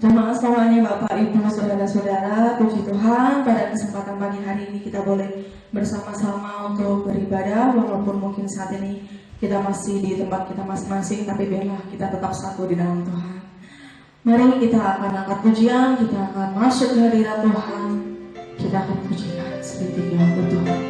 Jemaat semuanya, Bapak, Ibu, Saudara-saudara, puji Tuhan, pada kesempatan pagi hari ini kita boleh bersama-sama untuk beribadah, walaupun mungkin saat ini kita masih di tempat kita masing-masing, tapi biarlah kita tetap satu di dalam Tuhan. Mari kita akan angkat pujian, kita akan masuk ke hadirat Tuhan, kita akan pujikan seperti yang Tuhan.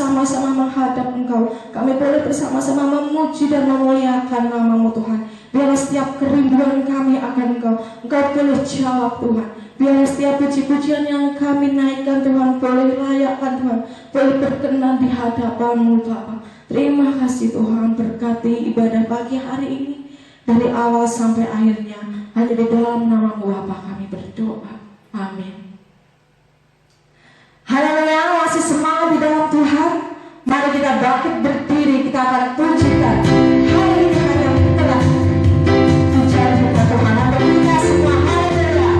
bersama-sama menghadap Engkau. Kami boleh bersama-sama memuji dan memuliakan nama-Mu Tuhan. Biarlah setiap kerinduan kami akan Engkau boleh jawab Tuhan. Biarlah setiap puji-pujian yang kami naikkan Tuhan boleh layakkan Tuhan, boleh berkenan di hadapan-Mu Bapa. Terima kasih Tuhan, berkati ibadah pagi hari ini dari awal sampai akhirnya. Hanya di dalam nama-Mu Bapa kami berdoa. Amin. Haleluya, masih semangat di dalam Tuhan. Mari kita bangkit berdiri, kita akan pujikan hari Tuhan yang telah dijanjikan Tuhan. Ada kita semua, haleluya.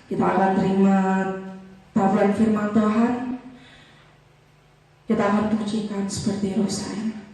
Kita akan terima taburan firman Tuhan. Kita akan pujikan seperti Rosaina.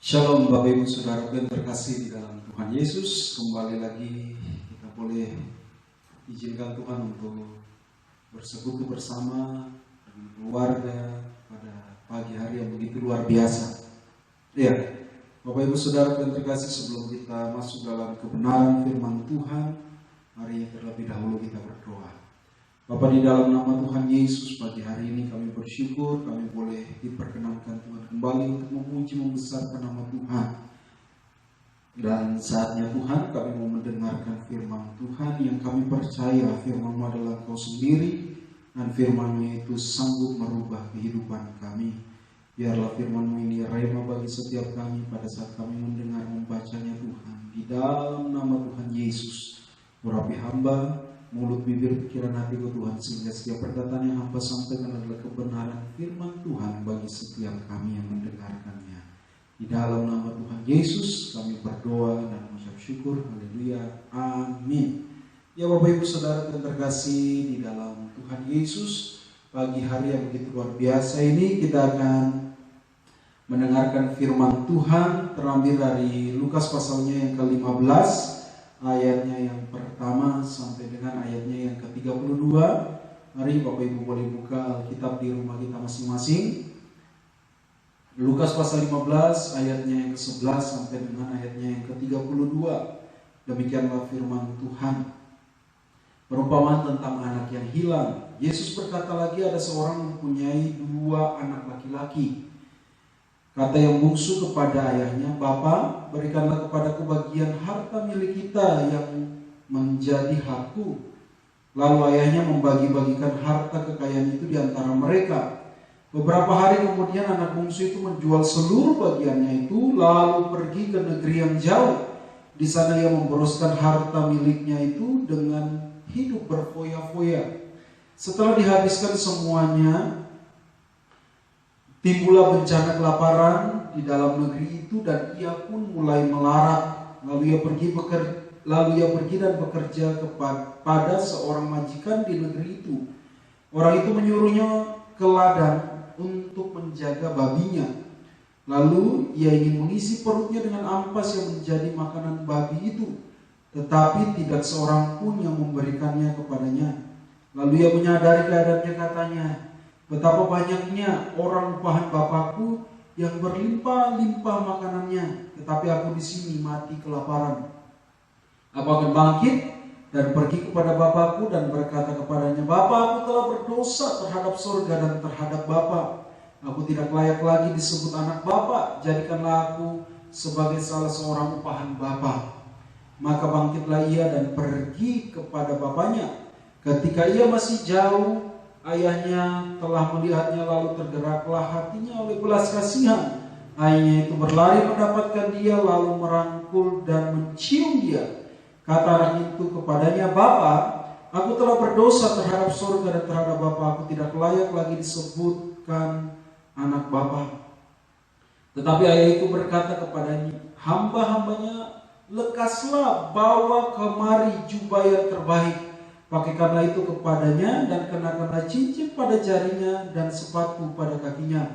Shalom Bapak Ibu Saudara yang terkasih di dalam Tuhan Yesus. Kembali lagi kita boleh izinkan Tuhan untuk bersekutu bersama dengan keluarga pada pagi hari yang begitu luar biasa. Ya, Bapak Ibu Saudara yang terkasih, sebelum kita masuk dalam kebenaran firman Tuhan, mari terlebih dahulu kita berdoa. Bapa, di dalam nama Tuhan Yesus, pagi hari ini kami bersyukur kami boleh diperkenankan Tuhan kembali untuk memuji membesarkan nama Tuhan. Dan saatnya Tuhan kami mau mendengarkan firman Tuhan yang kami percaya firman-Mu adalah Engkau sendiri, dan firman-Mu itu sanggup merubah kehidupan kami. Biarlah firman-Mu ini rema bagi setiap kami pada saat kami mendengar membacanya Tuhan. Di dalam nama Tuhan Yesus, urapi hamba, mulut, bibir, pikiran, hatiku Tuhan, sehingga setiap perkataan yang hamba sampaikan adalah kebenaran firman Tuhan bagi setiap kami yang mendengarkannya. Di dalam nama Tuhan Yesus kami berdoa dan mengucap syukur. Haleluya, amin. Ya Bapak Ibu Saudara yang terkasih di dalam Tuhan Yesus, pagi hari yang begitu luar biasa ini kita akan mendengarkan firman Tuhan terambil dari Lukas pasalnya yang ke-15, ayatnya yang pertama sampai dengan ayatnya yang ke-32. Mari Bapak Ibu boleh buka Alkitab di rumah kita masing-masing. Lukas pasal 15 ayatnya yang ke-11 sampai dengan ayatnya yang ke-32. Demikianlah firman Tuhan. Perumpamaan tentang anak yang hilang. Yesus berkata lagi, ada seorang mempunyai 2 anak laki-laki. Kata yang bungsu kepada ayahnya, "Bapa, berikanlah kepadaku bagian harta milik kita yang menjadi hakku." Lalu ayahnya membagi-bagikan harta kekayaan itu di antara mereka. Beberapa hari kemudian anak bungsu itu menjual seluruh bagiannya itu, lalu pergi ke negeri yang jauh. Di sana ia memboroskan harta miliknya itu dengan hidup berfoya-foya. Setelah dihabiskan semuanya, timbullah bencana kelaparan di dalam negeri itu dan ia pun mulai melarat. Lalu ia pergi dan bekerja kepada seorang majikan di negeri itu. Orang itu menyuruhnya ke ladang untuk menjaga babinya. Lalu ia ingin mengisi perutnya dengan ampas yang menjadi makanan babi itu. tetapi tidak seorang pun yang memberikannya kepadanya. Lalu ia menyadari keadaannya, katanya, betapa banyaknya orang upahan Bapakku yang berlimpah-limpah makanannya, tetapi aku di sini mati kelaparan. Aku akan bangkit dan pergi kepada Bapakku dan berkata kepadanya, Bapa, aku telah berdosa terhadap surga dan terhadap Bapa. Aku tidak layak lagi disebut anak Bapa. Jadikanlah aku sebagai salah seorang upahan Bapa. Maka bangkitlah ia dan pergi kepada bapaknya. Ketika ia masih jauh, ayahnya telah melihatnya, lalu tergeraklah hatinya oleh belas kasihan. Ayahnya itu berlari mendapatkan dia, lalu merangkul dan mencium dia. Kata anak itu kepadanya, Bapa, aku telah berdosa terhadap surga dan terhadap Bapa. Aku tidak layak lagi disebutkan anak Bapa. Tetapi ayah itu berkata kepadanya, hamba-hambanya, lekaslah, bawa kemari jubah yang terbaik. Pakaikanlah itu kepadanya dan kenakanlah cincin pada jarinya dan sepatu pada kakinya.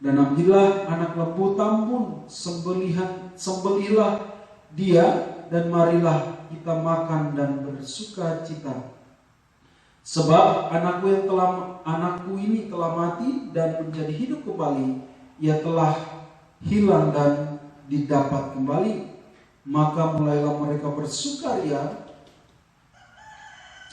Dan ambillah anak lembu tambun, sembelihlah dia, dan marilah kita makan dan bersuka cita. Sebab anakku ini telah mati dan menjadi hidup kembali. Ia telah hilang dan didapat kembali. Maka mulailah mereka bersukaria.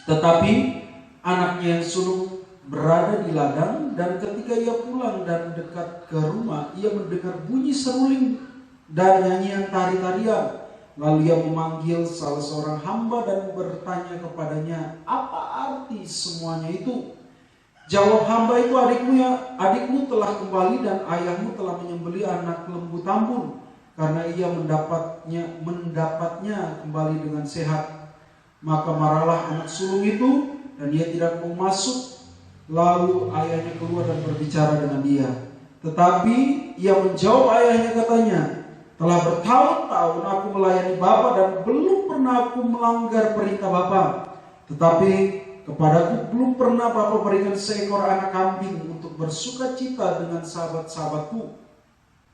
Tetapi anaknya yang sulung berada di ladang, dan ketika ia pulang dan dekat ke rumah, ia mendengar bunyi seruling dan nyanyian tari-tarian. Lalu ia memanggil salah seorang hamba dan bertanya kepadanya, apa arti semuanya itu? Jawab hamba itu, adikmu telah kembali dan ayahmu telah menyembelih anak lembu tambun, karena ia mendapatnya kembali dengan sehat. Maka marahlah anak sulung itu dan ia tidak mau masuk. Lalu ayahnya keluar dan berbicara dengan dia. Tetapi ia menjawab ayahnya, katanya, telah bertahun-tahun aku melayani Bapa dan belum pernah aku melanggar perintah Bapa. Tetapi kepadaku belum pernah Bapa berikan seekor anak kambing untuk bersuka cita dengan sahabat-sahabatku.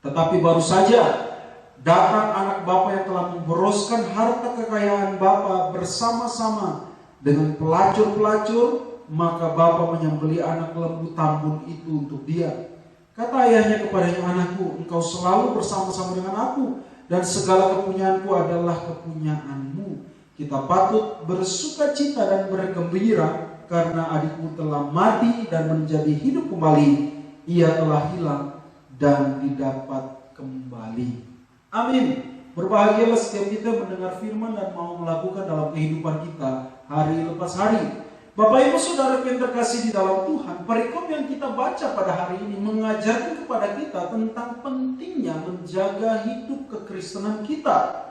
Tetapi baru saja datang anak Bapa yang telah memboroskan harta kekayaan Bapa bersama-sama dengan pelacur-pelacur, maka Bapa menyembelih anak lembu tambun itu untuk dia. Kata ayahnya kepadanya, anakku, engkau selalu bersama-sama dengan aku, dan segala kepunyaanku adalah kepunyaanmu. Kita patut bersuka cita dan bergembira, karena adikmu telah mati dan menjadi hidup kembali. Ia telah hilang dan didapat kembali. Amin. Berbahagialah setiap kita mendengar firman dan mau melakukan dalam kehidupan kita hari lepas hari. Bapak Ibu Saudara yang terkasih di dalam Tuhan, perikop yang kita baca pada hari ini mengajarkan kepada kita tentang pentingnya menjaga hidup kekristenan kita.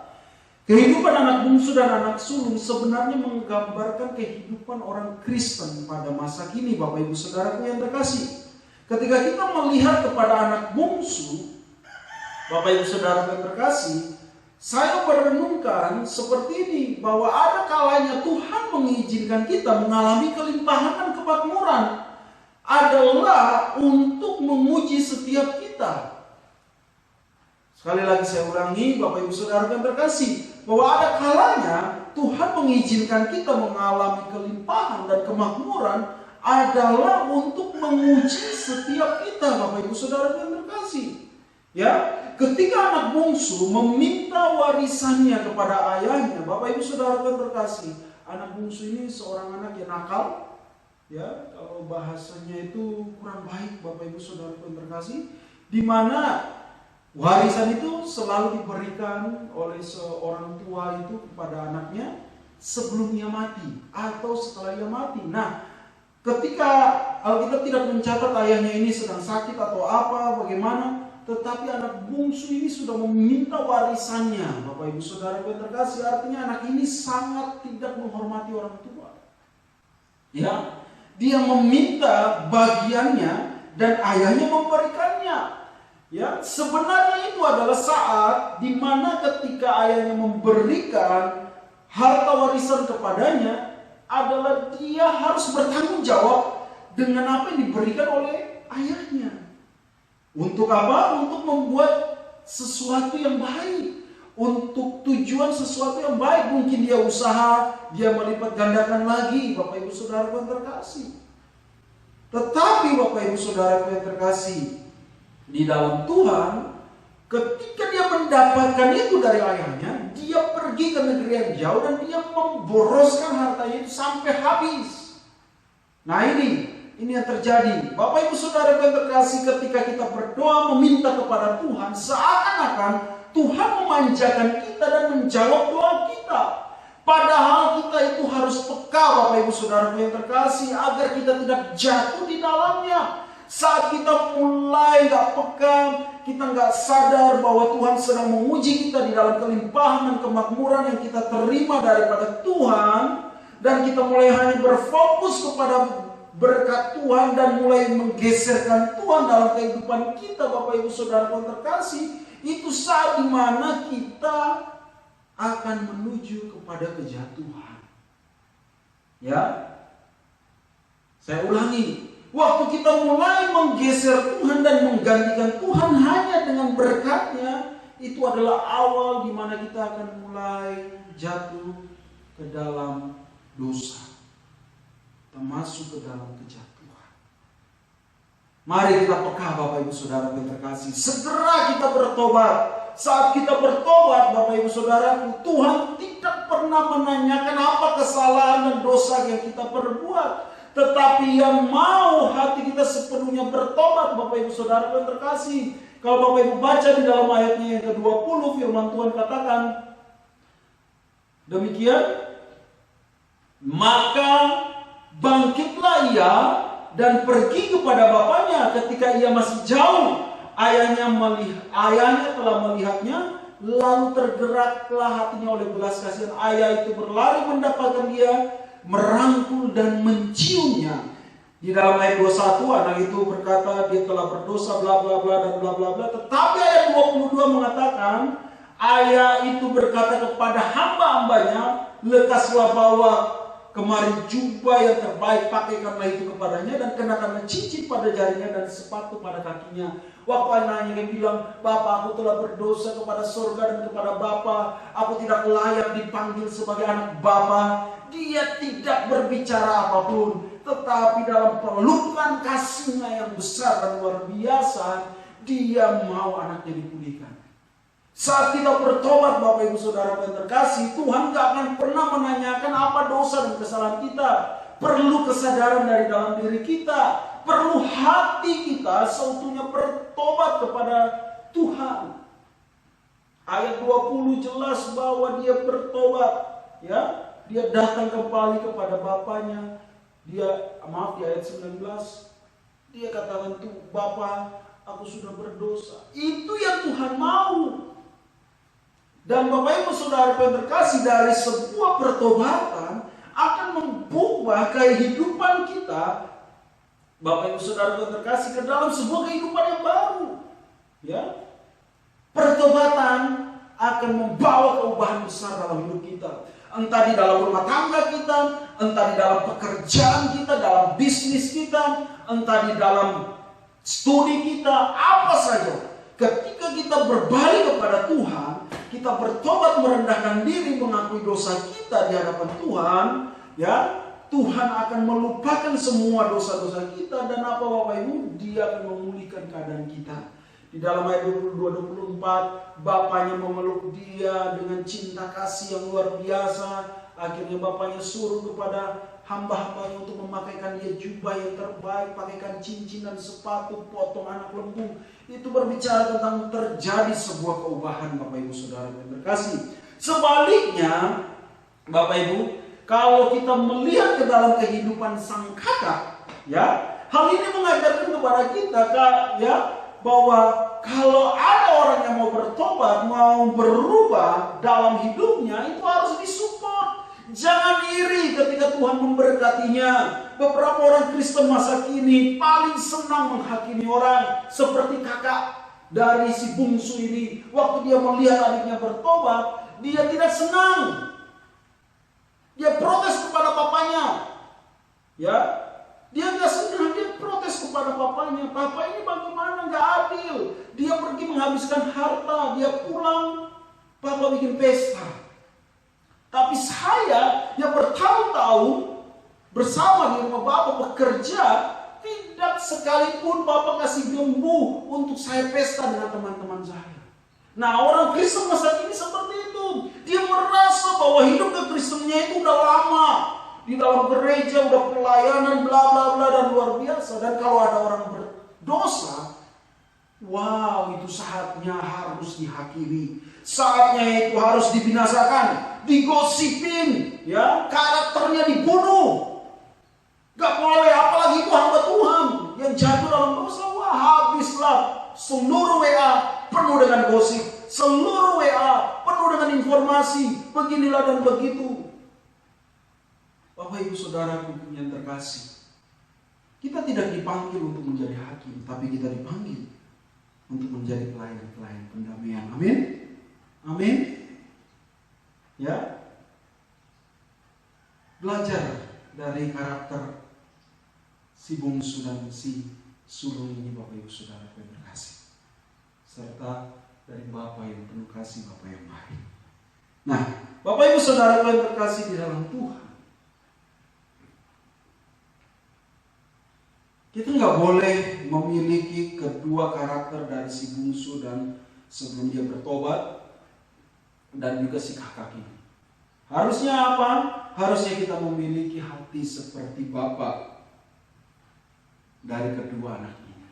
Kehidupan anak bungsu dan anak sulung sebenarnya menggambarkan kehidupan orang Kristen pada masa kini, Bapak Ibu Saudara yang terkasih. Ketika kita melihat kepada anak bungsu, Bapak Ibu Saudara yang terkasih, saya merenungkan seperti ini, bahwa ada kalanya Tuhan mengizinkan kita mengalami kelimpahan dan kemakmuran adalah untuk menguji setiap kita. Sekali lagi saya ulangi, Bapak Ibu Saudara yang terkasih, bahwa ada kalanya Tuhan mengizinkan kita mengalami kelimpahan dan kemakmuran adalah untuk menguji setiap kita, Bapak Ibu Saudara yang terkasih. Ya, ketika anak bungsu meminta warisannya kepada ayahnya, Bapak Ibu Saudara yang terkasih, anak bungsu ini seorang anak yang nakal, ya, kalau bahasanya itu kurang baik, Bapak Ibu Saudara yang terkasih, di mana warisan itu selalu diberikan oleh seorang tua itu kepada anaknya sebelum ia mati atau setelah ia mati. Nah, ketika Alkitab tidak mencatat ayahnya ini sedang sakit atau apa, bagaimana, tetapi anak bungsu ini sudah meminta warisannya, Bapak Ibu Saudara yang terkasih, artinya anak ini sangat tidak menghormati orang tua. Ya, dia meminta bagiannya dan ayahnya memberikannya. Ya, sebenarnya itu adalah saat di mana ketika ayahnya memberikan harta warisan kepadanya, adalah dia harus bertanggung jawab dengan apa yang diberikan oleh ayahnya. Untuk apa? Untuk membuat sesuatu yang baik, untuk tujuan sesuatu yang baik. Mungkin dia usaha, dia melipat gandakan lagi, Bapak Ibu Saudara yang terkasih. Tetapi Bapak Ibu Saudara yang terkasih, di dalam Tuhan, ketika dia mendapatkan itu dari ayahnya, dia pergi ke negeri yang jauh dan dia memboroskan hartanya itu sampai habis. Nah ini yang terjadi. Bapak Ibu Saudara yang terkasih, ketika kita berdoa meminta kepada Tuhan, seakan-akan Tuhan memanjakan kita dan menjawab doa kita. Padahal kita itu harus peka, Bapak Ibu Saudara yang terkasih, agar kita tidak jatuh di dalamnya. Saat kita mulai gak peka, kita gak sadar bahwa Tuhan sedang menguji kita di dalam kelimpahan dan kemakmuran yang kita terima daripada Tuhan, dan kita mulai hanya berfokus kepada berkat Tuhan dan mulai menggeserkan Tuhan dalam kehidupan kita, Bapak Ibu Saudara yang terkasih, itu saat dimana kita akan menuju kepada kejatuhan. Ya, saya ulangi, waktu kita mulai menggeser Tuhan dan menggantikan Tuhan hanya dengan berkatnya, itu adalah awal dimana kita akan mulai jatuh ke dalam dosa, termasuk ke dalam kejatuhan. Mari kita peka, Bapak Ibu Saudara yang terkasih, segera kita bertobat. Saat kita bertobat, Bapak Ibu Saudara, Tuhan tidak pernah menanyakan apa kesalahan dan dosa yang kita perbuat, tetapi yang mau hati kita sepenuhnya bertobat, Bapak Ibu Saudara yang terkasih. Kalau Bapak Ibu baca di dalam ayatnya yang ke-20, firman Tuhan katakan demikian, maka bangkitlah ia dan pergi kepada bapaknya. Ketika ia masih jauh, ayahnya telah melihatnya, lalu tergeraklah hatinya oleh belas kasihan. Ayah itu berlari mendapatkan dia, merangkul dan menciumnya. Di dalam ayat 21, anak itu berkata dia telah berdosa bla bla bla dan bla bla bla. Tetapi ayat 22 mengatakan, ayah itu berkata kepada hamba-hambanya, lekaslah bawa kemari jubah yang terbaik, pakaikanlah itu kepadanya dan kenakanlah cincin pada jarinya dan sepatu pada kakinya. Waktu anaknya yang bilang, Bapa, aku telah berdosa kepada surga dan kepada Bapa, aku tidak layak dipanggil sebagai anak Bapa. Dia tidak berbicara apapun, tetapi dalam pelukan kasihnya yang besar dan luar biasa, dia mau anaknya dipulihkan. Saat kita bertobat, Bapak Ibu Saudara yang terkasih, Tuhan gak akan pernah menanyakan apa dosa dan kesalahan kita. Perlu kesadaran dari dalam diri kita, perlu hati kita seutuhnya bertobat kepada Tuhan. Ayat 20 jelas bahwa dia bertobat, ya. Dia datang kembali kepada bapaknya. Di ayat 19, dia katakan, tuh Bapa, aku sudah berdosa. Itu yang Tuhan mau. Dan Bapak Ibu Saudara yang terkasih, dari sebuah pertobatan akan mengubah kehidupan kita, Bapak Ibu Saudara yang terkasih, ke dalam sebuah kehidupan yang baru. Ya, pertobatan akan membawa perubahan besar dalam hidup kita. Entah di dalam rumah tangga kita, entah di dalam pekerjaan kita, dalam bisnis kita, entah di dalam studi kita, apa saja. Ketika kita berbalik kepada Tuhan, kita bertobat, merendahkan diri, mengakui dosa kita di hadapan Tuhan, ya, Tuhan akan melupakan semua dosa-dosa kita, dan apa Bapak Ibu? Dia akan memulihkan keadaan kita. Di dalam ayat 22-24, bapaknya memeluk dia dengan cinta kasih yang luar biasa. Akhirnya bapaknya suruh kepada hamba-hambanya untuk memakaikan dia jubah yang terbaik, pakaikan cincin dan sepatu, potong anak lembu. Itu berbicara tentang terjadi sebuah perubahan, Bapak Ibu Saudara yang terkasih. Sebaliknya, Bapak Ibu, kalau kita melihat ke dalam kehidupan sang kakak, ya, hal ini mengajarkan kepada kita, ya, bahwa kalau ada orang yang mau bertobat, mau berubah dalam hidupnya, itu harus disupport. Jangan iri ketika Tuhan memberkatinya. Beberapa orang Kristen masa kini paling senang menghakimi orang, seperti kakak dari si bungsu ini. Waktu dia melihat adiknya bertobat, dia tidak senang. Dia protes kepada papanya. Ya, dia nggak senang, dia protes kepada papanya. Papa, ini bagaimana, nggak adil. Dia pergi menghabiskan harta, dia pulang Papa bikin pesta. Tapi saya yang bertahun-tahun bersama di rumah Bapak bekerja, tidak sekalipun Bapak kasih lembu untuk saya pesta dengan teman-teman saya. Nah, orang Kristen masa kini seperti itu. Dia merasa bahwa hidup kekristennya itu udah lama. Di dalam gereja udah pelayanan bla bla bla dan luar biasa. Dan kalau ada orang berdosa, wow, itu saatnya harus dihakimi. Saatnya itu harus dibinasakan, digosipin, ya, karakternya dibunuh. Gak boleh, apalagi itu hamba Tuhan yang jatuh dalam dosa. Wah, habislah. Seluruh WA penuh dengan gosip, seluruh WA penuh dengan informasi, beginilah dan begitu. Bapak Ibu Saudaraku yang terkasih, kita tidak dipanggil untuk menjadi hakim, tapi kita dipanggil untuk menjadi pelayan-pelayan pendamaian. Amin. Amin. Ya. Belajar dari karakter si bungsu dan si sulung ini, Bapak Ibu Saudara yang terkasih, serta dari Bapak yang penuh kasih, Bapak yang baik. Nah, Bapak Ibu Saudara yang terkasih di dalam Tuhan, kita nggak boleh memiliki kedua karakter dari si bungsu dan sebelum dia bertobat, dan juga si kakak ini. Harusnya apa? Harusnya kita memiliki hati seperti Bapak dari kedua anak ini,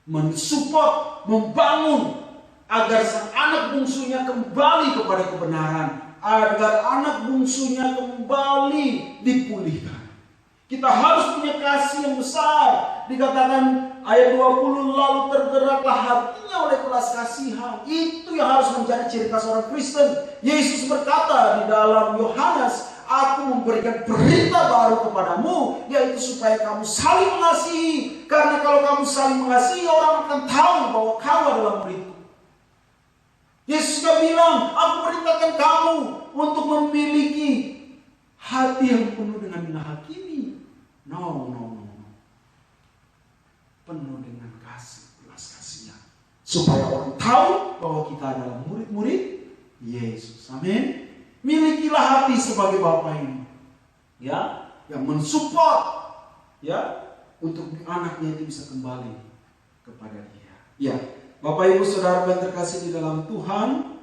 mensupport, membangun agar sang anak bungsunya kembali kepada kebenaran, agar anak bungsunya kembali dipulihkan. Kita harus punya kasih yang besar. Dikatakan ayat 20, lalu tergeraklah hatinya oleh belas kasihan. Itu yang harus menjadi ciri khas orang Kristen. Yesus berkata di dalam Yohanes, aku memberikan perintah baru kepadamu, yaitu supaya kamu saling mengasihi. Karena kalau kamu saling mengasihi, orang akan tahu bahwa kamu adalah muridku. Yesus juga bilang, aku perintahkan kamu untuk memiliki hati yang penuh dengan menghakimi. No. Penuh dengan kasih, belas kasihan. Supaya orang tahu bahwa kita adalah murid-murid Yesus. Amin. Milikilah hati sebagai Bapak ini, ya, yang mensupport, ya, untuk anaknya itu bisa kembali kepada dia. Ya, Bapak Ibu Saudara yang terkasih di dalam Tuhan,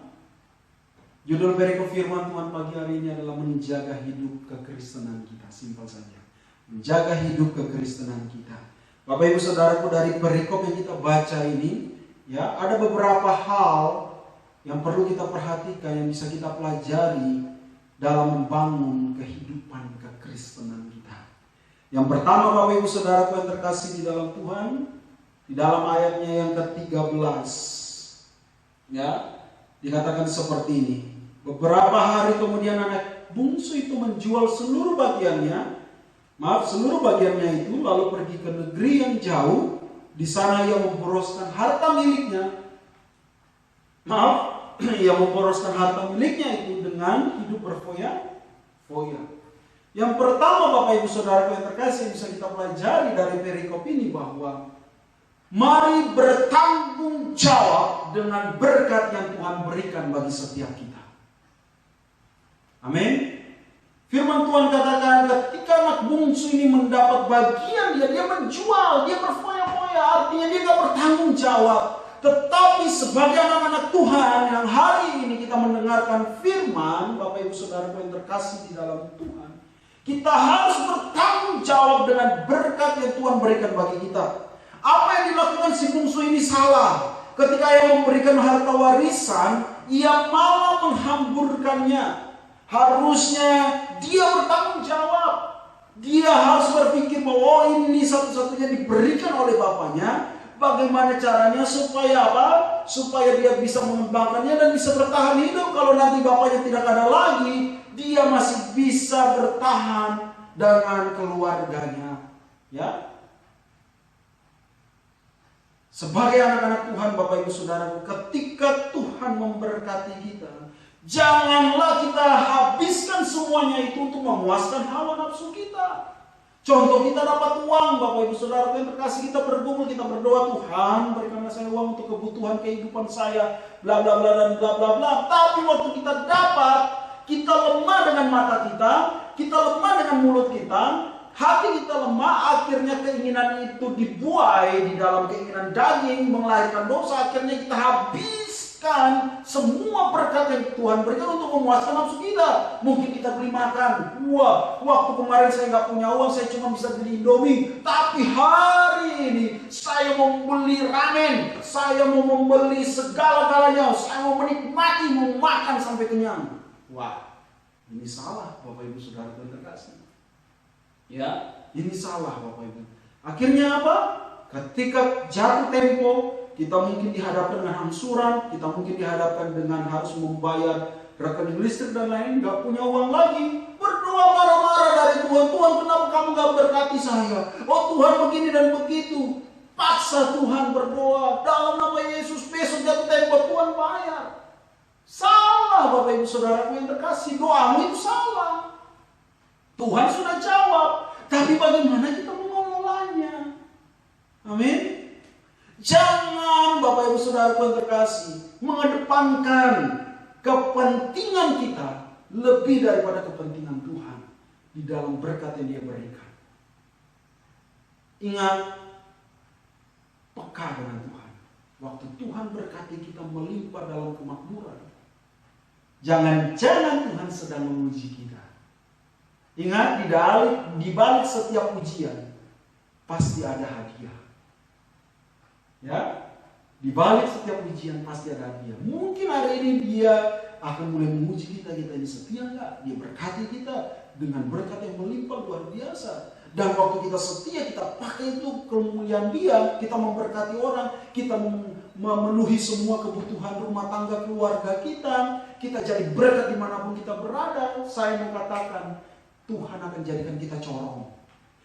judul perikop firman Tuhan pagi hari ini adalah menjaga hidup kekristenan kita. Simpel saja, menjaga hidup kekristenan kita. Bapak Ibu Saudaraku, dari perikop yang kita baca ini, ya, ada beberapa hal yang perlu kita perhatikan, yang bisa kita pelajari dalam membangun kehidupan kekristenan kita. Yang pertama, Bapak Ibu Saudaraku yang terkasih di dalam Tuhan, di dalam ayatnya yang ke-13, ya, dikatakan seperti ini. Beberapa hari kemudian anak bungsu itu menjual seluruh bagiannya itu, lalu pergi ke negeri yang jauh. Di sana ia memboroskan harta miliknya. Ia memboroskan harta miliknya itu dengan hidup berfoya-foya. Yang pertama, Bapak Ibu Saudara yang terkasih, bisa kita pelajari dari perikop ini bahwa mari bertanggung jawab dengan berkat yang Tuhan berikan bagi setiap kita. Amin. Firman Tuhan katakan, ketika anak bungsu ini mendapat bagian dia menjual, dia berfoya-foya, artinya dia gak bertanggung jawab. Tetapi sebagai anak-anak Tuhan yang hari ini kita mendengarkan firman, Bapak Ibu Saudara yang terkasih di dalam Tuhan, kita harus bertanggung jawab dengan berkat yang Tuhan berikan bagi kita. Apa yang dilakukan si bungsu ini salah. Ketika ia memberikan harta warisan, ia malah menghamburkannya. Harusnya dia bertanggung jawab. Dia harus berpikir bahwa ini satu-satunya diberikan oleh bapaknya. Bagaimana caranya supaya apa? Supaya dia bisa mengembangkannya dan bisa bertahan hidup. Kalau nanti bapaknya tidak ada lagi, dia masih bisa bertahan dengan keluarganya. Ya. Sebagai anak-anak Tuhan, Bapak Ibu Saudara, ketika Tuhan memberkati kita, janganlah kita habiskan semuanya itu untuk memuaskan hawa nafsu kita. Contoh, kita dapat uang, Bapak Ibu Saudara yang terkasih, kita bergumul, kita berdoa, Tuhan berikanlah saya uang untuk kebutuhan kehidupan saya, bla bla bla dan bla bla bla. Tapi waktu kita dapat, kita lemah dengan mata kita lemah dengan mulut kita, hati kita lemah, akhirnya keinginan itu dibuai di dalam keinginan daging, melahirkan dosa, akhirnya kita habiskan semua berkat yang Tuhan berikan untuk memuaskan nafsu kita. Mungkin kita beli makan, wah, waktu kemarin saya nggak punya uang, saya cuma bisa beli Indomie, tapi hari ini saya mau beli ramen, saya mau membeli segala-galanya, saya mau menikmati, mau makan sampai kenyang. Wah, ini salah, Bapak Ibu Saudara yang terkasih. Ya, ini salah, Bapak Ibu. Akhirnya apa? Ketika jatuh tempo, kita mungkin dihadapkan dengan angsuran, kita mungkin dihadapkan dengan harus membayar rekening listrik dan lain, nggak punya uang lagi. Berdoa marah-marah dari Tuhan, Tuhan kenapa kamu nggak berkati saya? Oh Tuhan begini dan begitu. Paksa Tuhan berdoa dalam nama Yesus, besok jatuh tempo Tuhan bayar. Salah, Bapak Ibu Saudaraku yang terkasih, doamu itu salah. Tuhan sudah jawab, tapi bagaimana kita mengelolanya? Amin. Jangan, Bapak Ibu Saudaraku yang terkasih, mengedepankan kepentingan kita lebih daripada kepentingan Tuhan di dalam berkat yang Dia berikan. Ingat, peka dengan Tuhan. Waktu Tuhan berkati kita melimpah dalam kemakmuran, jangan-jangan Tuhan sedang menguji kita. Ingat, di balik setiap ujian pasti ada hadiah. Ya, di balik setiap ujian pasti ada hadiah. Mungkin hari ini Dia akan mulai menguji kita ini setia enggak? Dia berkati kita dengan berkat yang melimpah luar biasa. Dan waktu kita setia, kita pakai itu kemuliaan Dia, kita memberkati orang, kita memenuhi semua kebutuhan rumah tangga keluarga kita jadi berkat dimanapun kita berada. Saya mau katakan, Tuhan akan jadikan kita corong,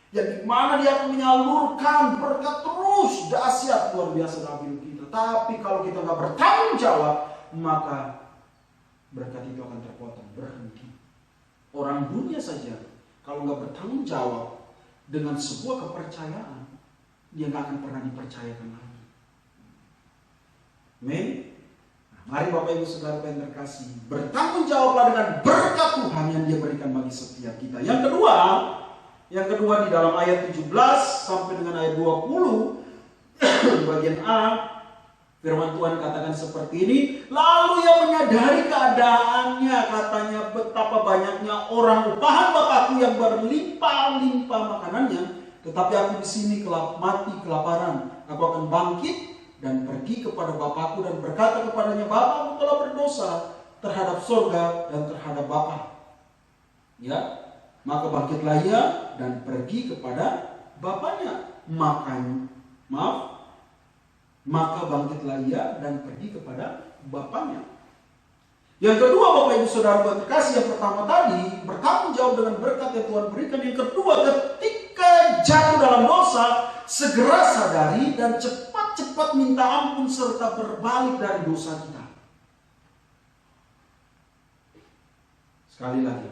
yang dimana Dia akan menyalurkan berkat terus dahsyat luar biasa dalam hidup kita. Tapi kalau kita nggak bertanggung jawab, maka berkat itu akan terpotong, berhenti. Orang dunia saja kalau nggak bertanggung jawab dengan sebuah kepercayaan, dia nggak akan pernah dipercayakan lagi. Amin. Mari Bapak Ibu Saudara yang terkasih, bertanggung jawablah dengan berkat Tuhan yang Dia berikan bagi setiap kita. Yang kedua di dalam ayat 17 sampai dengan ayat 20 bagian A, firman Tuhan katakan seperti ini. Lalu Ia menyadari keadaannya, katanya, betapa banyaknya orang upahan Bapakku yang berlimpah-limpah makanannya, tetapi aku di sini mati kelaparan. Aku akan bangkit dan pergi kepada Bapakku dan berkata kepadanya, Bapa, aku telah berdosa terhadap surga dan terhadap Bapa. Ya, maka bangkitlah ia dan pergi kepada Bapaknya. Maka bangkitlah ia dan pergi kepada Bapaknya. Yang kedua, Bapak Ibu Saudara yang terkasih, yang pertama tadi bertanggung jawab dengan berkat yang Tuhan berikan. Yang kedua, ketika jatuh dalam dosa, segera sadari dan cepat minta ampun serta berbalik dari dosa kita. Sekali lagi,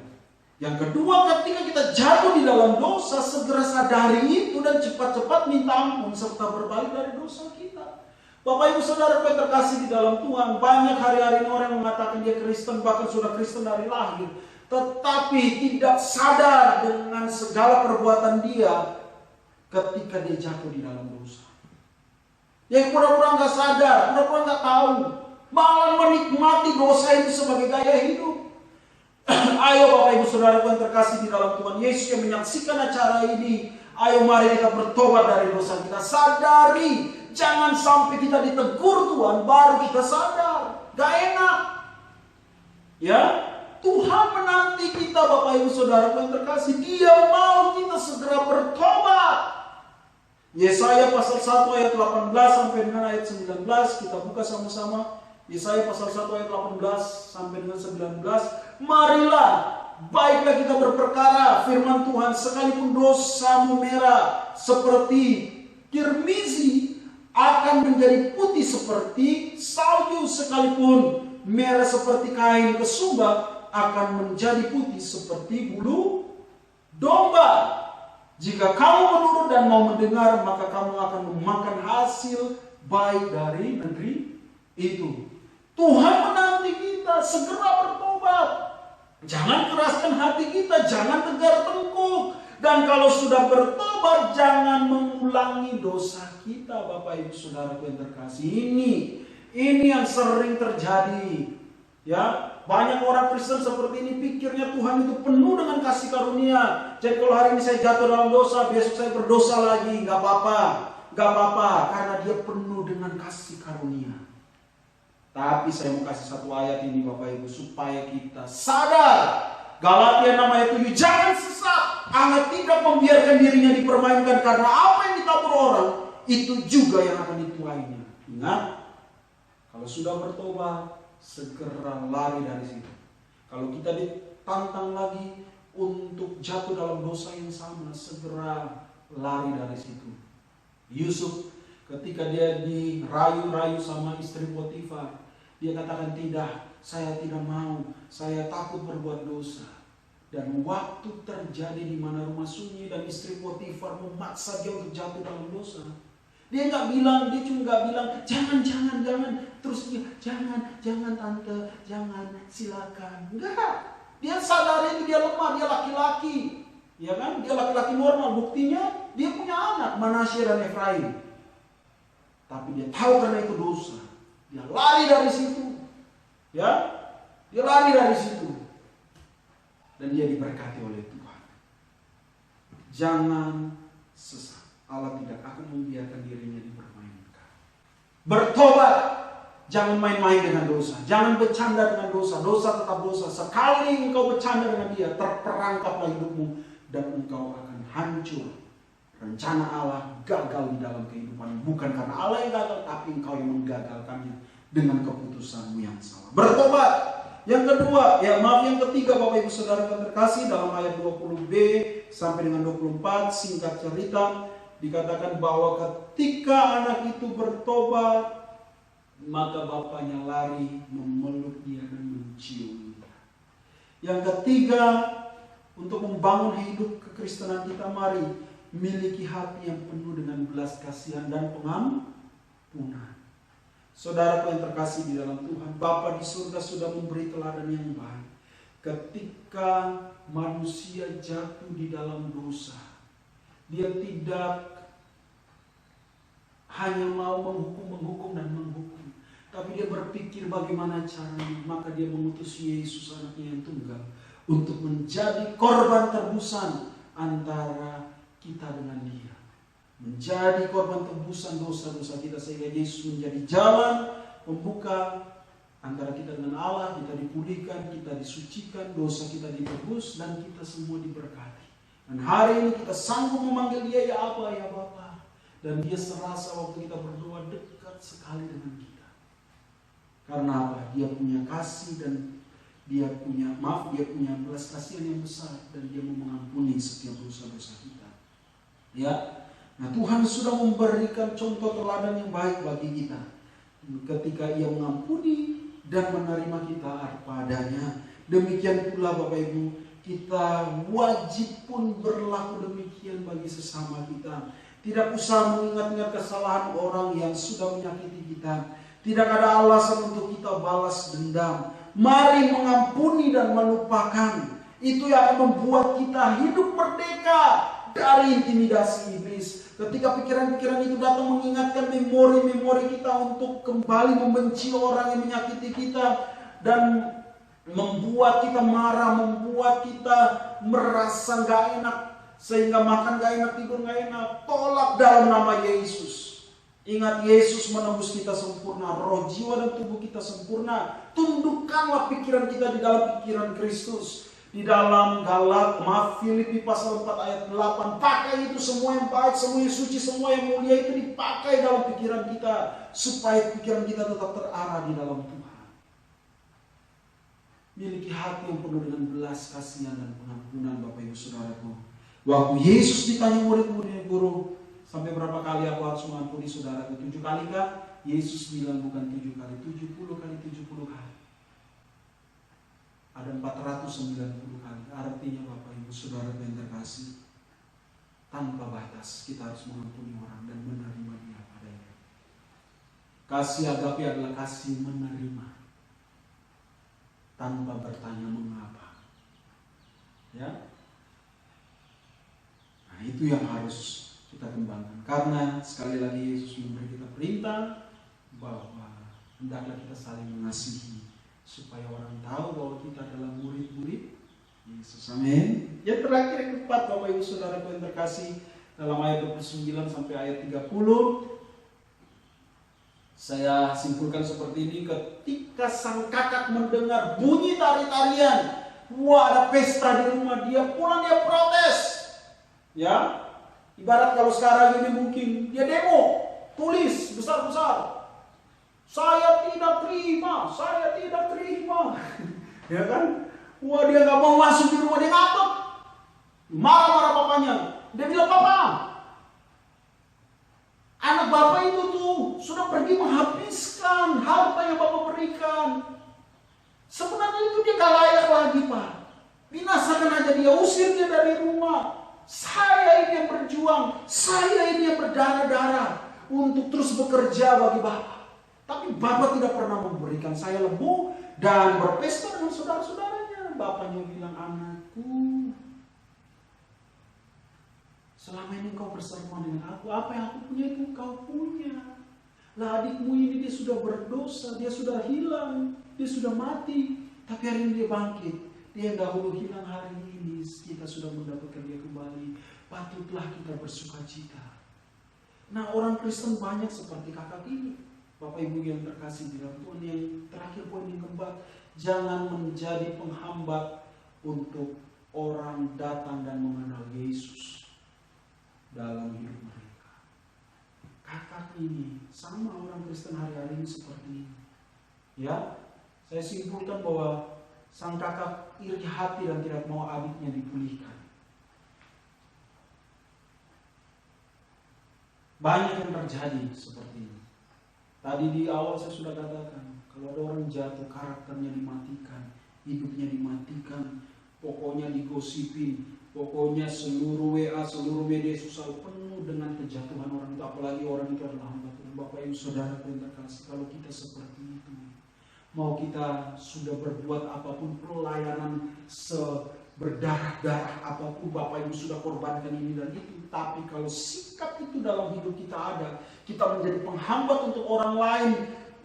yang kedua, ketika kita jatuh di dalam dosa, segera sadari itu dan cepat minta ampun serta berbalik dari dosa kita. Bapak Ibu Saudara yang terkasih di dalam Tuhan, banyak hari-hari ini orang yang mengatakan dia Kristen, bahkan sudah Kristen dari lahir, tetapi tidak sadar dengan segala perbuatan dia ketika dia jatuh di dalam dosa. Yang pura-pura nggak sadar, pura-pura nggak tahu, malah menikmati dosa itu sebagai gaya hidup. Ayo Bapak Ibu Saudara yang terkasih di dalam Tuhan Yesus yang menyaksikan acara ini, ayo mari kita bertobat dari dosa kita. Sadari, jangan sampai kita ditegur Tuhan baru kita sadar. Gak enak. Ya, Tuhan menanti kita Bapak Ibu Saudara yang terkasih. Dia mau kita segera bertobat. Yesaya pasal 1 ayat 18 sampai dengan ayat 19, kita buka sama-sama. Yesaya pasal 1 ayat 18 sampai dengan 19. Marilah, baiklah kita berperkara firman Tuhan, sekalipun dosamu merah seperti kirmizi, akan menjadi putih seperti salju, sekalipun merah seperti kain kesumba, akan menjadi putih seperti bulu domba. Jika kamu menurut dan mau mendengar, maka kamu akan memakan hasil baik dari negeri itu. Tuhan menanti kita segera bertobat. Jangan keraskan hati kita, jangan tegar tengkuk. Dan kalau sudah bertobat, jangan mengulangi dosa kita, Bapak Ibu Saudaraku yang terkasih. Ini yang sering terjadi. Ya, banyak orang Kristen seperti ini pikirnya Tuhan itu penuh dengan kasih karunia. Jadi kalau hari ini saya jatuh dalam dosa, besok saya berdosa lagi, nggak apa-apa, karena dia penuh dengan kasih karunia. Tapi saya mau kasih satu ayat ini Bapak Ibu supaya kita sadar. Galatia 6 ayat 7, jangan sesat. Allah tidak membiarkan dirinya dipermainkan, karena apa yang ditabur orang itu juga yang akan dituainya. Ingat, kalau sudah bertobat, segera lari dari situ. Kalau kita ditantang lagi untuk jatuh dalam dosa yang sama, segera lari dari situ. Yusuf ketika dia dirayu-rayu sama istri Potifar, dia katakan tidak, saya tidak mau, saya takut berbuat dosa. Dan waktu terjadi di mana rumah sunyi dan istri Potifar memaksa dia untuk jatuh dalam dosa, dia cuma nggak bilang jangan, terus dia jangan tante, jangan, silakan. Enggak, dia sadar itu dia lemah, dia laki-laki, ya kan? Dia laki-laki normal, buktinya dia punya anak Manasye dan Efraim. Tapi dia tahu karena itu dosa, dia lari dari situ, ya, dia lari dari situ, dan dia diberkati oleh Tuhan. Jangan sesat. Allah tidak akan membiarkan dirinya dipermainkan. Bertobat. Jangan main-main dengan dosa. Jangan bercanda dengan dosa. Dosa tetap dosa. Sekali engkau bercanda dengan dia, terperangkaplah hidupmu dan engkau akan hancur. Rencana Allah gagal di dalam kehidupan. Bukan karena Allah yang gagal, tapi engkau yang menggagalkannya dengan keputusanmu yang salah. Bertobat. Yang kedua, yang ketiga Bapak Ibu Saudara yang terkasih, dalam ayat 20b sampai dengan 24, singkat cerita, dikatakan bahwa ketika anak itu bertobat, maka bapaknya lari memeluk dia dan mencium dia. Yang ketiga, untuk membangun hidup kekristenan kita, mari miliki hati yang penuh dengan belas kasihan dan pengampunan. Saudaraku yang terkasih di dalam Tuhan, Bapa di surga sudah memberi teladan yang baik. Ketika manusia jatuh di dalam dosa, dia tidak hanya mau menghukum dan menghukum, tapi dia berpikir bagaimana caranya. Maka dia mengutus Yesus anaknya yang tunggal untuk menjadi korban tebusan antara kita dengan dia. Menjadi korban tebusan dosa-dosa kita, sehingga Yesus menjadi jalan pembuka antara kita dengan Allah. Kita dipulihkan, kita disucikan, dosa kita ditebus, dan kita semua diberkati. Dan hari ini kita sanggup memanggil dia ya Aba, ya Bapa. Dan dia serasa waktu kita berdoa dekat sekali dengan kita. Karena apa? Dia punya kasih dan dia punya belas kasihan yang besar. Dan dia mau mengampuni setiap dosa-dosa kita. Ya, nah Tuhan sudah memberikan contoh teladan yang baik bagi kita. Ketika ia mengampuni dan menerima kita apa adanya. Demikian pula Bapak Ibu, kita wajib pun berlaku demikian bagi sesama kita. Tidak usah mengingat-ingat kesalahan orang yang sudah menyakiti kita. Tidak ada alasan untuk kita balas dendam. Mari mengampuni dan melupakan. Itu yang akan membuat kita hidup merdeka dari intimidasi iblis. Ketika pikiran-pikiran itu datang mengingatkan memori-memori kita untuk kembali membenci orang yang menyakiti kita. Dan membuat kita marah, membuat kita merasa gak enak, sehingga makan gak enak, tidur gak enak. Tolak dalam nama Yesus. Ingat, Yesus menebus kita sempurna, roh, jiwa, dan tubuh kita sempurna. Tundukkanlah pikiran kita di dalam pikiran Kristus. Di dalam Filipi pasal 4 ayat 8, pakai itu semua yang baik, semua yang suci, semua yang mulia itu dipakai dalam pikiran kita, supaya pikiran kita tetap terarah di dalam Tuhan. Miliki hati yang penuh dengan belas kasihan dan pengampunan Bapak Ibu Saudaraku. Waktu Yesus ditanya murid-muridnya, Guru, sampai berapa kali aku harus mengampuni saudaraku? 7 kali kah? Yesus bilang bukan 7 kali, 70 kali 70 kali. Ada 490 kali. Artinya Bapak Ibu Saudara yang terkasih, tanpa batas. Kita harus mengampuni orang dan menerima dia padanya. Kasih agape adalah kasih menerima tanpa bertanya mengapa. Ya. Nah, itu yang harus kita kembangkan. Karena sekali lagi Yesus memberi kita perintah bahwa hendaklah kita saling mengasihi supaya orang tahu bahwa kita adalah murid-murid Yesus. Amin. Yang terakhir yang keempat, Bapak Ibu Saudara yang terkasih, dalam ayat 29 sampai ayat 30, saya simpulkan seperti ini. Ketika sang kakak mendengar bunyi tari-tarian, wah ada pesta di rumah dia, pulang dia protes. Ya, ibarat kalau sekarang ini mungkin dia demo, tulis besar-besar. Saya tidak terima, saya tidak terima. Ya kan? Wah, dia nggak mau masuk di rumah, dia ngambek. Marah-marah papanya. Dia bilang, "Papa, anak bapak itu tuh sudah pergi menghabiskan harta yang bapak berikan. Sebenarnya itu dia nggak layak lagi, Pak. Binasakan aja dia, usir dia dari rumah. Saya ini yang berjuang, saya ini yang berdarah-darah untuk terus bekerja bagi bapak. Tapi bapak tidak pernah memberikan saya lembu dan berpesta dengan saudara-saudaranya." Bapaknya bilang, "Anakku, selama ini kau bersama dengan aku, apa yang aku punya itu kau punya. Lah adikmu ini dia sudah berdosa, dia sudah hilang, dia sudah mati. Tapi hari ini dia bangkit. Dia yang dahulu hilang, hari ini kita sudah mendapatkan dia kembali. Patutlah kita bersuka cita." Nah, orang Kristen banyak seperti kakak ini. Bapak Ibu yang terkasih di dalam Tuhan, yang terakhir poin yang keempat, jangan menjadi penghambat untuk orang datang dan mengenal Yesus dalam hidup mereka. Kakak ini sama orang Kristen hari-hari ini seperti ini. Ya, saya simpulkan bahwa sang kakak iri hati dan tidak mau adiknya dipulihkan. Banyak yang terjadi seperti ini. Tadi di awal saya sudah katakan, kalau ada orang jatuh, karakternya dimatikan, hidupnya dimatikan, pokoknya digosipin, pokoknya seluruh WA, seluruh media sosial penuh dengan kejatuhan orang itu, apalagi orang itu adalah hamba Tuhan. Bapak Ibu Saudara yang terkasih, kalau kita seperti itu, mau kita sudah berbuat apapun, pelayanan berdarah-darah apapun, Bapak Ibu sudah korbankan ini dan itu, tapi kalau sikap itu dalam hidup kita ada, kita menjadi penghambat untuk orang lain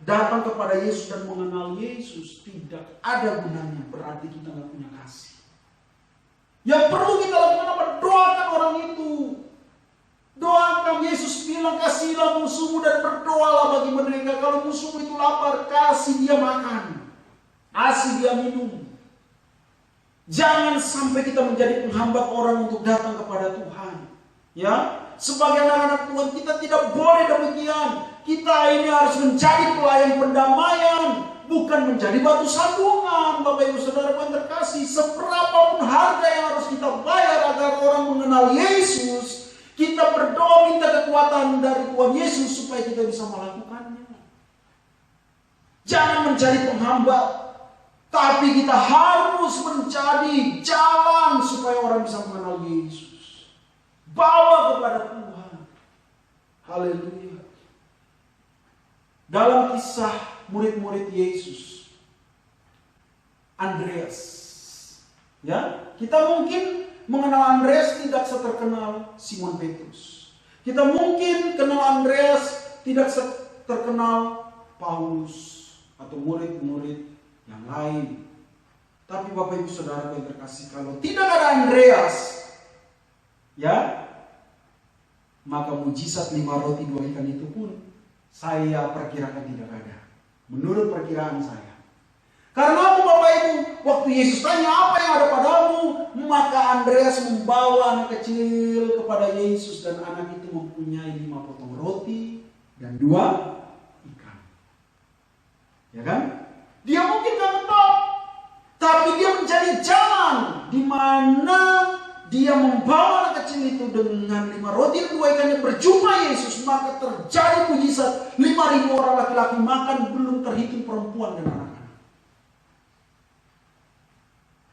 datang kepada Yesus dan mengenal Yesus, tidak ada gunanya, berarti kita nggak punya kasih. Yang perlu kita lakukan apa? Doakan orang itu. Doakan. Yesus bilang, "Kasihilah musuhmu dan berdoalah bagi mereka." Kalau musuhmu itu lapar, kasih dia makan, kasih dia minum. Jangan sampai kita menjadi penghambat orang untuk datang kepada Tuhan. Ya, sebagai anak-anak Tuhan kita tidak boleh demikian. Kita ini harus menjadi pelayan pendamaian, bukan menjadi batu sandungan. Bapak Ibu Saudara yang terkasih, seberapapun harga yang harus kita bayar agar orang mengenal Yesus, kita berdoa minta kekuatan dari Tuhan Yesus supaya kita bisa melakukannya. Jangan menjadi penghambat, tapi kita harus menjadi jalan supaya orang bisa mengenal Yesus. Bawa kepada Tuhan. Haleluya. Dalam kisah murid-murid Yesus, Andreas, ya, kita mungkin mengenal Andreas tidak seterkenal Simon Petrus. Kita mungkin kenal Andreas tidak seterkenal Paulus atau murid-murid yang lain. Tapi Bapak Ibu Saudara yang terkasih, kalau tidak ada Andreas, ya, maka mujizat 5 roti 2 ikan itu pun saya perkirakan tidak ada. Menurut perkiraan saya. Karena apa Bapak Ibu? Waktu Yesus tanya, "Apa yang ada padamu?" Maka Andreas membawa anak kecil kepada Yesus, dan anak itu mempunyai 5 potong roti dan 2 ikan. Ya kan? Dia mungkin gak ngetop, tapi dia menjadi jalan di mana dia membawa anak kecil itu dengan 5 roti dan 2 ikannya berjumpa Yesus, maka terjadi mujizat. 5.000 orang laki-laki makan, belum terhitung perempuan dan anak-anak.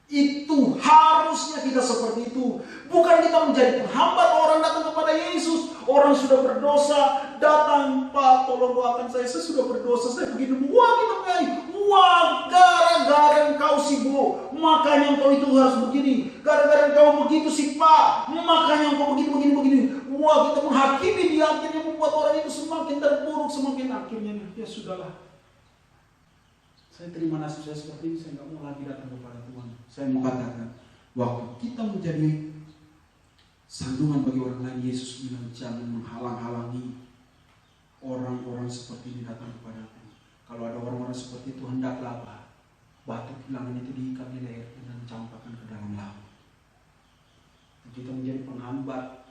Itu harusnya kita seperti itu. Bukan kita menjadi penghambat orang datang kepada Yesus. Orang sudah berdosa, datang, Pak tolong doakan saya sudah berdosa, saya begini. Wah kita kayak, wah gara-gara engkau sibuk, makanya engkau itu harus begini. Gara-gara engkau begitu sih Pak, makanya engkau begini. Wah kita menghakimi dia, akhirnya membuat orang itu semakin terpuruk, semakin akhirnya ya sudahlah. Saya terima nasib saya seperti ini, saya nggak mau lagi datang kepada Tuhan. Saya mau katakan, waktu kita menjadi sandungan bagi orang lain, Yesus bilang jangan menghalang-halangi orang-orang seperti ini datang kepada Tuhan. Kalau ada orang-orang seperti itu, hendaklah batu kilangan itu diikat di lehernya dan campakkan ke dalam laut. Kita menjadi penghambat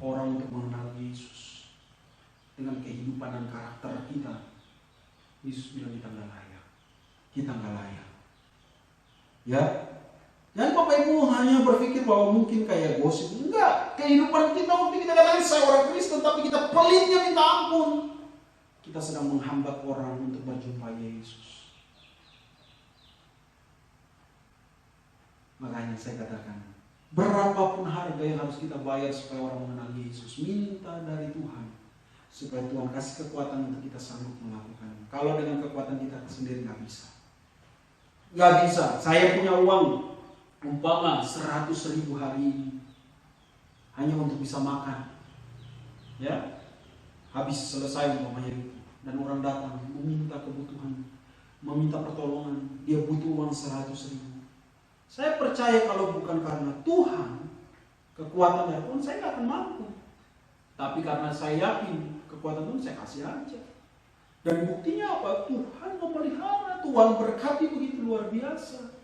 orang untuk mengenal Yesus dengan kehidupan dan karakter kita. Yesus bilang kita nggak layak. Kita nggak layak. Ya, dan Bapak Ibu hanya berpikir bahwa mungkin kayak gosip. Enggak, kehidupan kita waktu kita katakan saya orang Kristen, tapi kita pelitnya minta ampun. Kita sedang menghambat orang untuk berjumpa Yesus. Makanya saya katakan, berapapun harga yang harus kita bayar supaya orang mengenal Yesus, minta dari Tuhan supaya Tuhan kasih kekuatan untuk kita sanggup melakukan. Kalau dengan kekuatan kita sendiri nggak bisa. Nggak bisa. Saya punya uang umpama 100.000 hari ini hanya untuk bisa makan, ya habis selesai umpamanya itu, dan orang datang meminta kebutuhan, meminta pertolongan, dia butuh uang 100.000. Saya percaya kalau bukan karena Tuhan, kekuatan dari Tuhan, saya nggak akan mampu. Tapi karena saya yakin kekuatan Tuhan, saya kasih aja. Dan buktinya apa? Tuhan memelihara, Tuhan berkati begitu luar biasa.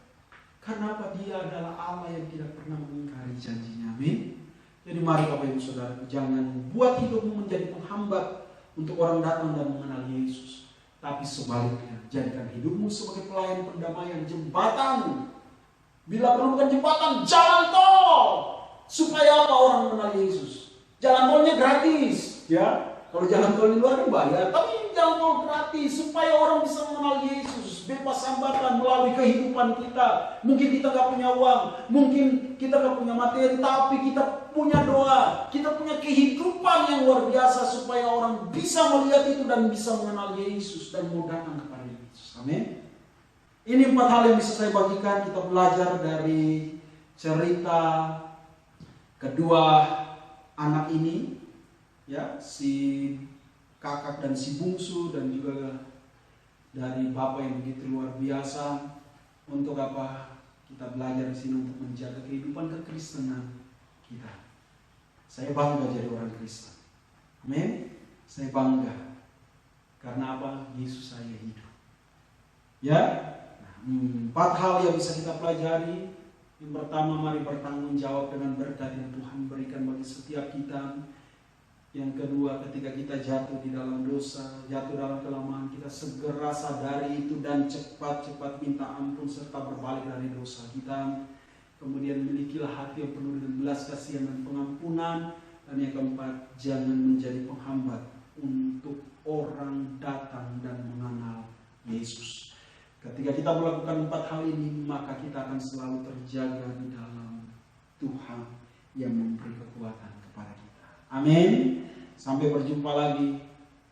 Karena apa? Dia adalah Allah yang tidak pernah mengingkari janjinya. Amin. Jadi mari Bapak Ibu Saudara, jangan buat hidupmu menjadi penghambat untuk orang datang dan mengenal Yesus. Tapi sebaliknya, jadikan hidupmu sebagai pelayan perdamaian, jembatan. Bila perlu bukan jembatan, jalan tol. Supaya apa? Orang mengenal Yesus. Jalan tolnya gratis, ya. Kalau jalan tol di luar bayar, tapi jalan tol gratis supaya orang bisa mengenal Yesus, bebas hambatan melalui kehidupan kita. Mungkin kita nggak punya uang, mungkin kita nggak punya materi, tapi kita punya doa, kita punya kehidupan yang luar biasa supaya orang bisa melihat itu dan bisa mengenal Yesus dan mau datang kepada Yesus. Amin. Ini 4 hal yang bisa saya bagikan. Kita belajar dari cerita kedua anak ini. Ya, si kakak dan si bungsu, dan juga dari bapak yang begitu luar biasa. Untuk apa kita belajar di sini? Untuk menjaga kehidupan kekristenan kita. Saya bangga jadi orang Kristen. Amin. Saya bangga. Karena apa? Yesus saya hidup. Ya, 4 hal yang bisa kita pelajari. Yang pertama, mari bertanggung jawab dengan berkat yang Tuhan berikan bagi setiap kita. Yang kedua, ketika kita jatuh di dalam dosa, jatuh dalam kelemahan, kita segera sadari itu dan cepat-cepat minta ampun serta berbalik dari dosa kita. Kemudian milikilah hati yang penuh dengan belas kasihan dan pengampunan. Dan yang keempat, jangan menjadi penghambat untuk orang datang dan mengenal Yesus. Ketika kita melakukan 4 hal ini, maka kita akan selalu terjaga di dalam Tuhan yang memberi kekuatan kepada kita. Amin. Sampai berjumpa lagi.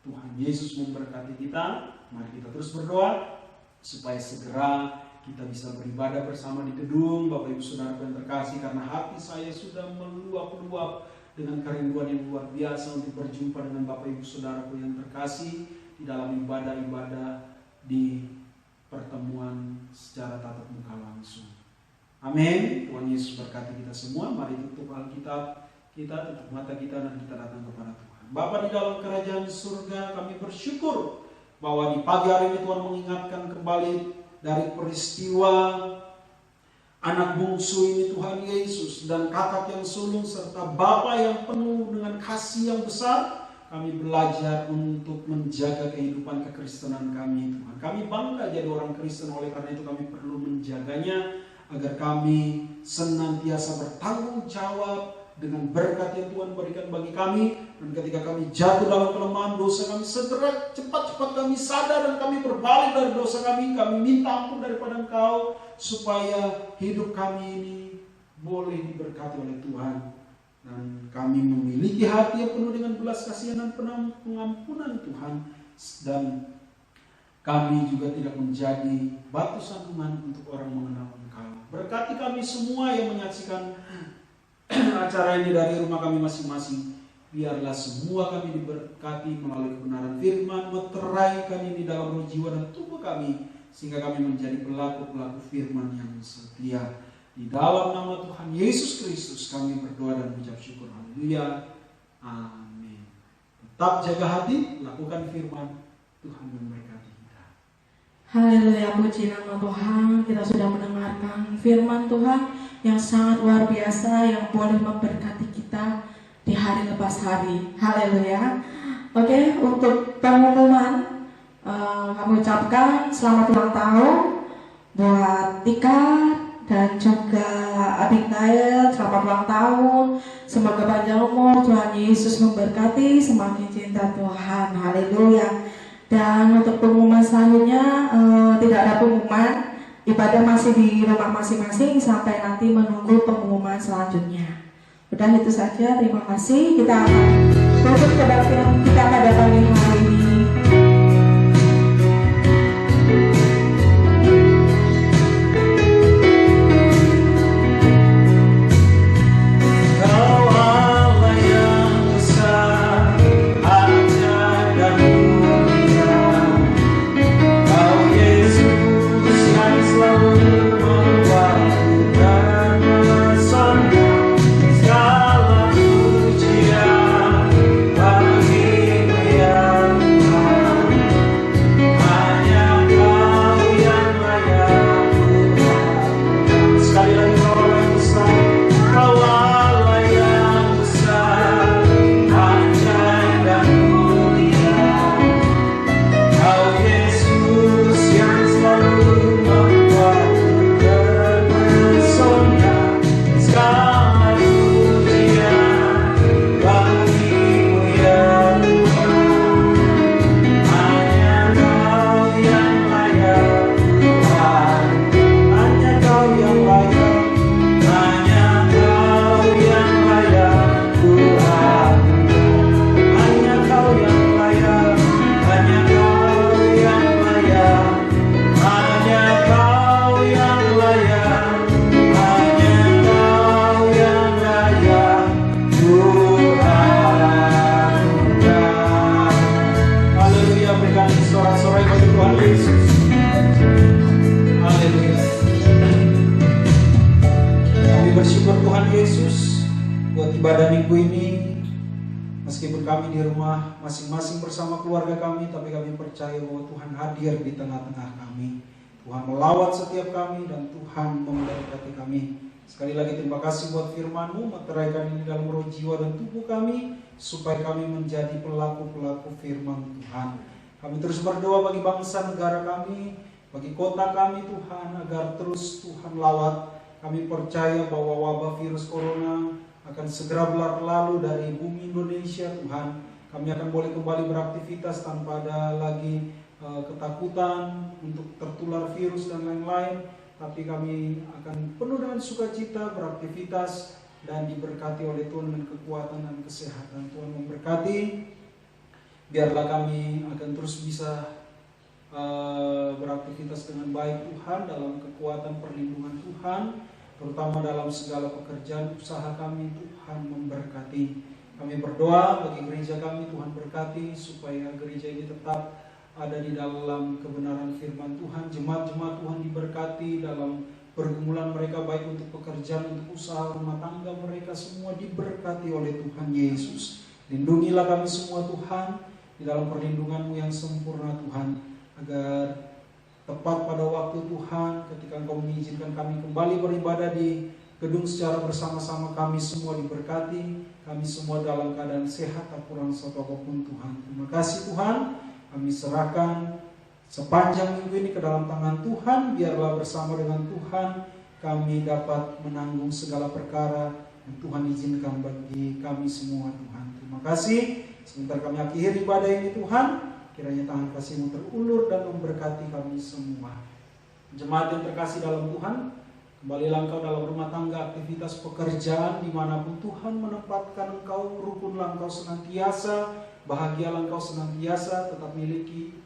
Tuhan Yesus memberkati kita. Mari kita terus berdoa supaya segera kita bisa beribadah bersama di gedung. Bapak Ibu Saudara yang terkasih, karena hati saya sudah meluap-luap dengan kerinduan yang luar biasa untuk berjumpa dengan Bapak Ibu Saudaraku yang terkasih di dalam ibadah-ibadah di pertemuan secara tatap muka langsung. Amin. Tuhan Yesus berkati kita semua. Mari tutup Alkitab kita, tutup mata kita, dan kita datang kepada Tuhan. Bapa di dalam kerajaan surga, kami bersyukur bahwa di pagi hari ini Tuhan mengingatkan kembali dari peristiwa anak bungsu ini, Tuhan Yesus, dan kakak yang sulung serta Bapa yang penuh dengan kasih yang besar. Kami belajar untuk menjaga kehidupan kekristenan kami, Tuhan. Kami bangga jadi orang Kristen, oleh karena itu kami perlu menjaganya agar kami senantiasa bertanggung jawab dengan berkat yang Tuhan berikan bagi kami. Dan ketika kami jatuh dalam kelemahan dosa kami, segera cepat-cepat kami sadar dan kami berbalik dari dosa kami minta ampun daripada Engkau, supaya hidup kami ini boleh diberkati oleh Tuhan. Dan kami memiliki hati yang penuh dengan belas kasihan dan pengampunan Tuhan. Dan kami juga tidak menjadi batu sandungan untuk orang mengenal Engkau. Berkati kami semua yang menyaksikan acara ini dari rumah kami masing-masing. Biarlah semua kami diberkati melalui kebenaran firman, meteraikan ini dalam roh, jiwa, dan tubuh kami, sehingga kami menjadi pelaku-pelaku firman yang setia. Di dalam nama Tuhan Yesus Kristus kami berdoa dan mengucap syukur. Haleluya. Amin. Tetap jaga hati, lakukan firman. Tuhan memberkati kita. Haleluya, puji nama Tuhan. Kita sudah mendengarkan firman Tuhan yang sangat luar biasa, yang boleh memberkati kita di hari lepas hari. Haleluya. Oke, untuk pengumuman, kami ucapkan selamat ulang tahun buat Tika dan juga Abigail. Selamat ulang tahun. Semoga panjang umur, Tuhan Yesus memberkati, semakin cinta Tuhan. Haleluya. Dan untuk pengumuman selanjutnya, tidak ada pengumuman. Ibadah masih di rumah masing-masing sampai nanti menunggu pengumuman selanjutnya. Udah itu saja, terima kasih. Kita akan tutup kebaktian kita pada pagi hari ini. Ibadah minggu ini, meskipun kami di rumah masing-masing bersama keluarga kami, tapi kami percaya bahwa Tuhan hadir di tengah-tengah kami. Tuhan melawat setiap kami dan Tuhan memberkati kami. Sekali lagi terima kasih buat firman-Mu, meteraikan ini dalam roh, jiwa, dan tubuh kami, supaya kami menjadi pelaku-pelaku firman Tuhan. Kami terus berdoa bagi bangsa negara kami, bagi kota kami Tuhan, agar terus Tuhan lawat. Kami percaya bahwa wabah virus corona akan segera berlalu dari bumi Indonesia Tuhan. Kami akan boleh kembali beraktivitas tanpa ada lagi ketakutan untuk tertular virus dan lain-lain. Tapi kami akan penuh dengan sukacita beraktivitas dan diberkati oleh Tuhan dengan kekuatan dan kesehatan. Tuhan memberkati. Biarlah kami akan terus bisa beraktivitas dengan baik Tuhan, dalam kekuatan perlindungan Tuhan, terutama dalam segala pekerjaan usaha kami. Tuhan memberkati. Kami berdoa bagi gereja kami, Tuhan berkati supaya gereja ini tetap ada di dalam kebenaran firman Tuhan. Jemaat-jemaat Tuhan diberkati dalam pergumulan mereka, baik untuk pekerjaan, untuk usaha rumah tangga mereka, semua diberkati oleh Tuhan Yesus. Lindungilah kami semua Tuhan di dalam perlindungan-Mu yang sempurna Tuhan, agar tepat pada waktu Tuhan ketika Engkau mengizinkan kami kembali beribadah di gedung secara bersama-sama, kami semua diberkati, kami semua dalam keadaan sehat, tak kurang satu apapun Tuhan. Terima kasih Tuhan, kami serahkan sepanjang minggu ini ke dalam tangan Tuhan. Biarlah bersama dengan Tuhan kami dapat menanggung segala perkara yang Tuhan izinkan bagi kami semua Tuhan. Terima kasih. Sebentar kami akhiri ibadah ini Tuhan, kiranya tangan kasih-Mu terulur dan memberkati kami semua. Jemaat yang terkasih dalam Tuhan, kembalilah engkau dalam rumah tangga, aktivitas pekerjaan, dimanapun Tuhan menempatkan engkau, rukunlah engkau senantiasa, bahagialah engkau senantiasa, tetap miliki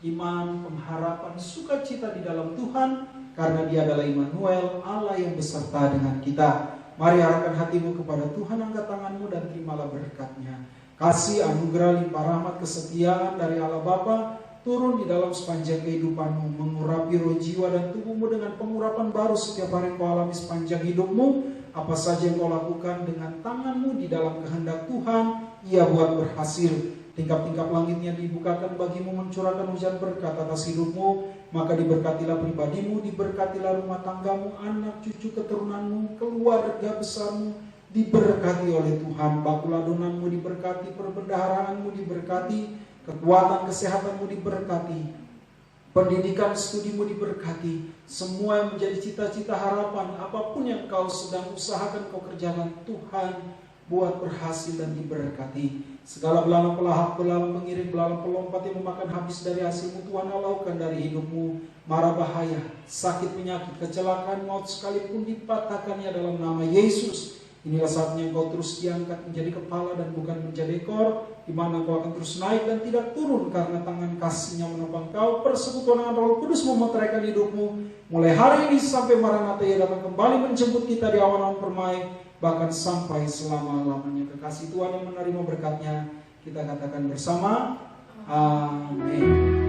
iman, pengharapan, sukacita di dalam Tuhan, karena Dia adalah Immanuel, Allah yang beserta dengan kita. Mari arahkan hatimu kepada Tuhan, angkat tanganmu dan terimalah berkat-Nya. Kasih, anugerah, limpah rahmat, kesetiaan dari Allah Bapa turun di dalam sepanjang kehidupanmu, mengurapi roh, jiwa, dan tubuhmu dengan pengurapan baru setiap hari kau alami sepanjang hidupmu. Apa saja yang kau lakukan dengan tanganmu di dalam kehendak Tuhan, Ia buat berhasil. Tingkap-tingkap langitnya dibukakan bagimu, mencurahkan hujan berkat atas hidupmu. Maka diberkatilah pribadimu, diberkatilah rumah tanggamu, anak cucu keturunanmu, keluarga besarmu diberkati oleh Tuhan. Bakul adonanmu diberkati, perbendaharaanmu diberkati, kekuatan kesehatanmu diberkati, pendidikan studimu diberkati. Semua yang menjadi cita-cita harapan, apapun yang kau sedang usahakan, kau kerjakan, Tuhan buat berhasil dan diberkati. Segala belalang pelahap, belalang mengiring, belalang pelompat yang memakan habis dari hasilmu, Tuhan alaukan dari hidupmu. Mara bahaya, sakit, penyakit, kecelakaan, maut sekalipun dipatahkannya dalam nama Yesus. Inilah saatnya engkau terus diangkat menjadi kepala dan bukan menjadi ekor, di mana engkau akan terus naik dan tidak turun, karena tangan kasih-Nya menopang kau. Persekutuan dengan Roh Kudus memeteraikan hidupmu mulai hari ini sampai Maranatha Ia datang kembali menjemput kita di awan-awan permai, bahkan sampai selama-lamanya. Kekasih Tuhan yang menerima berkat-Nya, kita katakan bersama, amin.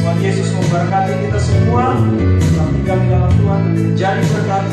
Tuhan Yesus memberkati kita semua. Kita tinggal di dalam Tuhan, jadi berkat